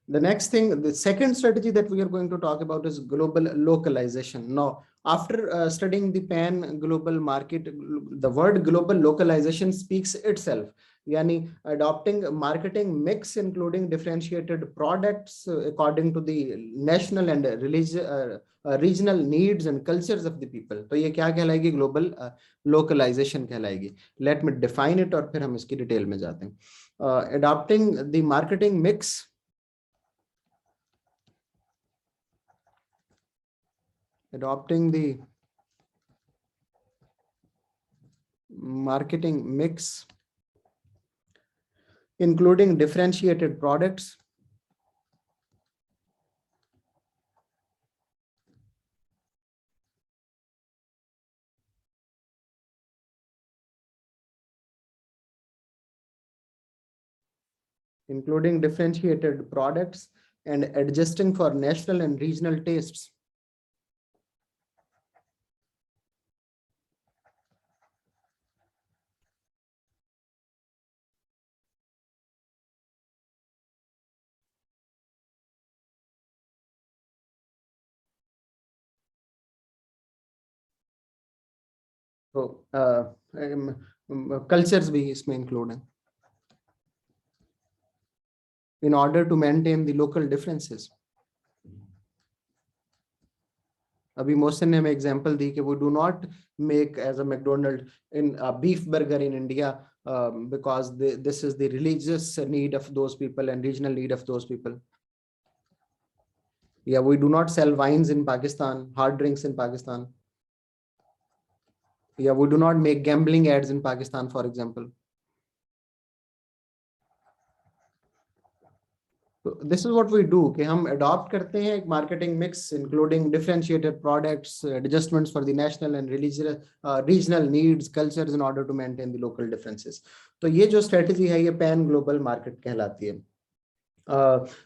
The next thing, the second strategy that we are going to talk about is global localization. Now, after studying the pan global market, the word global localization speaks itself. Yani adopting marketing mix, including differentiated products according to the national and regional needs and cultures of the people. तो ये क्या कहलाएगी? Global localization कहलाएगी. Let me define it और फिर हम इसकी detail में जाते हैं. Adopting the marketing mix, adopting the marketing mix, including differentiated products, including differentiated products and adjusting for national and regional tastes. So cultures भी इसमें include हैं in order to maintain the local differences. अभी मोहसिन ने हमें example दी कि वो do not make as a McDonald's in a beef burger in India because this is the religious need of those people and regional need of those people. Yeah, we do not sell wines in Pakistan, hard drinks in Pakistan. Yeah, we do not make gambling ads in Pakistan, for example. So this is what we do कि हम adopt करते हैं एक marketing mix including differentiated products, adjustments for the national and regional needs, cultures in order to maintain the local differences. तो ये जो strategy है ये pan global market कहलाती है.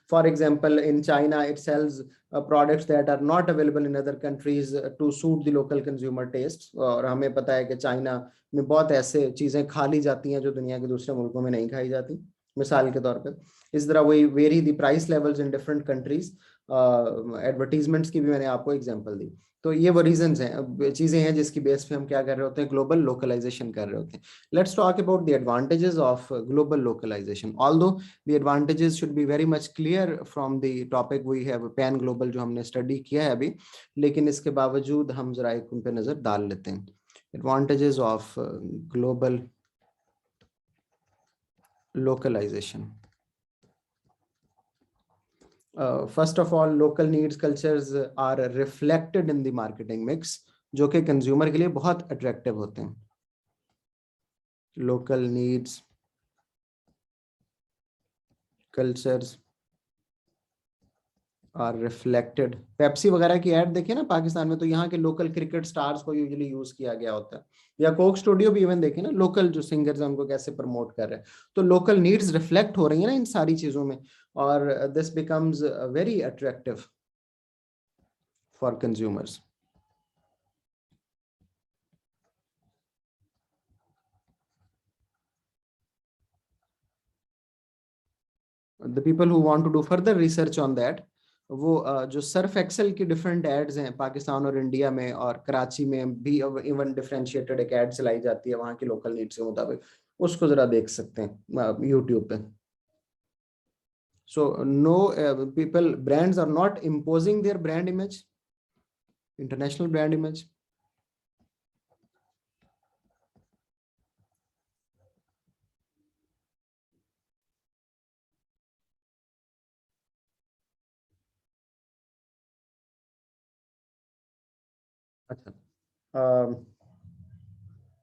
For example, in China, it sells products that are not available in other countries to suit the local consumer tastes. और हमें पता है कि चाइना में बहुत ऐसे चीजें खा ली जाती हैं जो दुनिया के दूसरे मुल्कों में नहीं खाई जाती. मिसाल के तौर पे इस तरह वही very the price levels in different countries. Advertisements की भी मैंने आपको एग्जांपल दी. तो ये वो रीजंस हैं, चीजें हैं जिसकी बेस पे हम क्या कर रहे होते हैं? ग्लोबल लोकलाइजेशन कर रहे होते हैं. Let's talk about the advantages of global localisation. Although the advantages should be very much clear from the topic we have pan global जो हमने स्टडी किया है अभी, लेकिन इसके बावजूद हम जरा एक उन पे नजर डाल लेते हैं. Advantages of global localization. First of all, local needs cultures are reflected in the marketing mix, जो कि कंज्यूमर के लिए बहुत अट्रैक्टिव होते हैं. Local needs cultures are reflected. Pepsi वगैरह की ऐड देखिए ना पाकिस्तान में, तो यहाँ के लोकल क्रिकेट स्टार्स को यूजुअली यूज किया गया होता है. या कोक स्टूडियो भी इवन देखिए ना, लोकल जो सिंगर्स हैं उनको कैसे प्रमोट कर रहे हैं. तो लोकल नीड्स रिफ्लेक्ट हो रही है ना इन सारी चीजों में, और this becomes very attractive for consumers. The people who want to do further research on that, वो जो सर्फ एक्सेल की डिफरेंट एड्स हैं पाकिस्तान और इंडिया में और कराची में भी इवन डिफरेंशिएटेड एक एड चलाई जाती है वहाँ की लोकल नीड्स के मुताबिक, उसको जरा देख सकते हैं यूट्यूब पे. So no people, brands are not imposing their brand image, international brand image.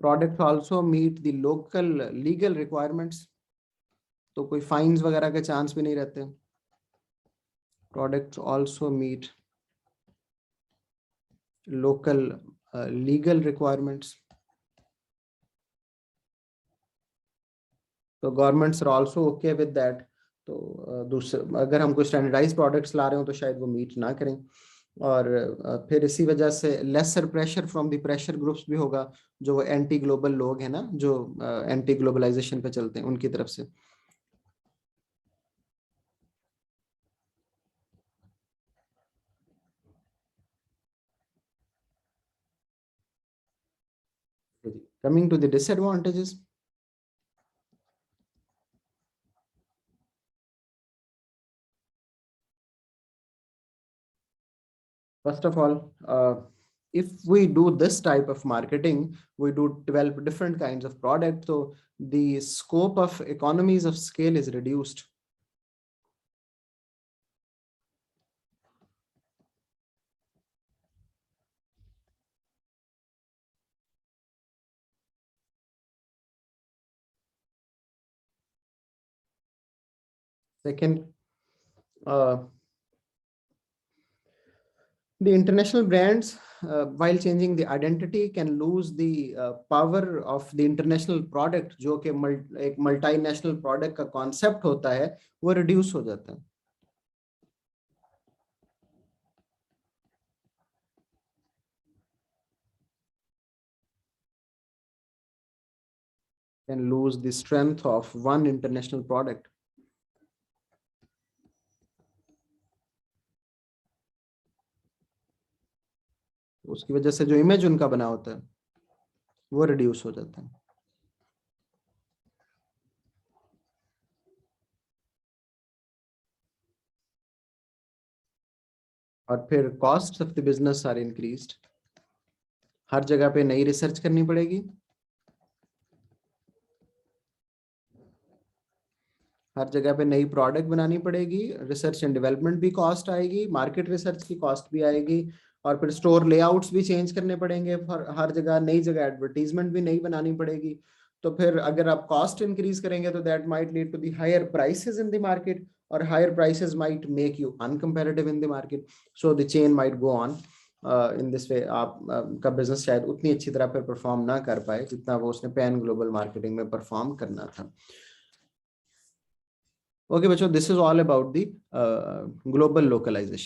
Products also meet the local legal requirements, तो कोई फाइन्स वगैरह के चांस भी नहीं रहते. Products also meet local legal requirements. तो governments are also okay with that. तो दूसरे अगर हम कोई स्टैंडर्डाइज प्रोडक्ट्स ला रहे हो तो शायद वो मीट ना करें. और फिर इसी वजह से lesser pressure from the pressure groups भी होगा, जो एंटी ग्लोबल लोग हैं ना, जो एंटी ग्लोबलाइजेशन पे चलते हैं, उनकी तरफ से. Coming to the disadvantages. First of all, if we do this type of marketing, we do develop different kinds of products. So the scope of economies of scale is reduced. Second, the international brands, while changing the identity, can lose the power of the international product, जो कि एक multinational product का concept होता है, वो reduce हो जाता है. Can lose the strength of one international product. उसकी वजह से जो इमेज उनका बना होता है वो रिड्यूस हो जाता है. और फिर cost of the business are increased. हर जगह पे नई रिसर्च करनी पड़ेगी, हर जगह पे नई प्रोडक्ट बनानी पड़ेगी, रिसर्च एंड डेवलपमेंट भी कॉस्ट आएगी, मार्केट रिसर्च की कॉस्ट भी आएगी, और फिर स्टोर लेआउट्स भी चेंज करने पड़ेंगे, हर जगह नई जगह एडवर्टीजमेंट भी नई बनानी पड़ेगी. तो फिर अगर आप कॉस्ट इंक्रीज करेंगे तो that might lead to the higher prices in the market, और higher prices might make you uncomparative in the market. So the chain might go on in this way. आप का बिजनेस शायद उतनी अच्छी तरह पर परफॉर्म ना कर पाए जितना वो उसने पैन ग्लोबल मार्केटिंग में परफॉर्म करना था. Okay, बच्चों, this is all about the global localization.